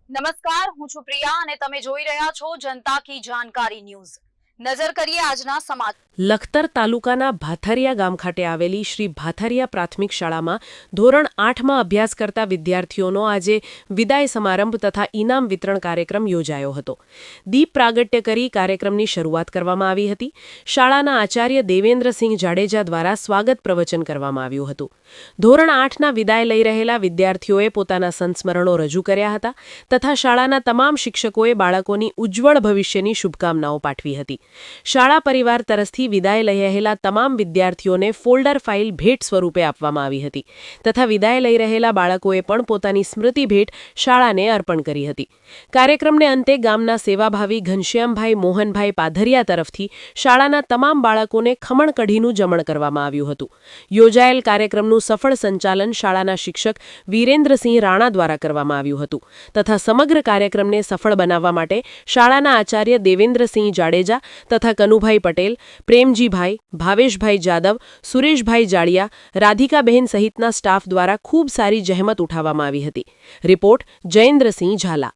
નમસ્કાર, હું છું પ્રિયા અને તમે જોઈ રહ્યા છો જનતા કી જાણકારી ન્યૂઝ। નજર કરીએ આજના સમાચાર। લખતર તાલુકાના ભાથરિયા ગામ ખાતે આવેલી શ્રી ભાથરિયા પ્રાથમિક શાળામાં ધોરણ 8માં અભ્યાસ કરતા વિદ્યાર્થીઓનો આજે વિદાય સમારંભ તથા ઇનામ વિતરણ કાર્યક્રમ યોજાયો હતો। દીપ પ્રાગટ્ય કરી કાર્યક્રમની શરૂઆત કરવામાં આવી હતી। શાળાના આચાર્ય દેવેન્દ્રસિંહ જાડેજા દ્વારા સ્વાગત પ્રવચન કરવામાં આવ્યું હતું। ધોરણ 8ના વિદાય લઈ રહેલા વિદ્યાર્થીઓએ પોતાના સંસ્મરણો રજૂ કર્યા હતા તથા શાળાના તમામ શિક્ષકોએ બાળકોની ઉજ્જવળ ભવિષ્યની શુભકામનાઓ પાઠવી હતી। શાળા પરિવાર તરફથી વિદાય લઈ રહેલા તમામ વિદ્યાર્થીઓને ફોલ્ડર ફાઇલ ભેટ સ્વરૂપે આપવામાં આવી હતી તથા વિદાય લઈ રહેલા બાળકોએ પણ પોતાની સ્મૃતિ ભેટ શાળાને અર્પણ કરી હતી। કાર્યક્રમને અંતે ગામના સેવાભાવી ઘનશ્યામભાઈ મોહનભાઈ પાધરિયા તરફથી શાળાના તમામ બાળકોને ખમણ કઢીનું જમણ કરવામાં આવ્યું હતું। યોજાયેલ કાર્યક્રમનું સફળ સંચાલન શાળાના શિક્ષક વીરેન્દ્રસિંહ રાણા દ્વારા કરવામાં આવ્યું હતું તથા સમગ્ર કાર્યક્રમને સફળ બનાવવા માટે શાળાના આચાર્ય દેવેન્દ્રસિંહ જાડેજા તથા કનુભાઈ પટેલ, પ્રેમજીભાઈ, ભાવેશભાઈ જાદવ, સુરેશભાઈ જાડિયા, રાધિકાબહેન સહિતના સ્ટાફ દ્વારા ખૂબ સારી જહેમત ઉઠાવવામાં આવી હતી। રિપોર્ટ જયેન્દ્રસિંહ ઝાલા।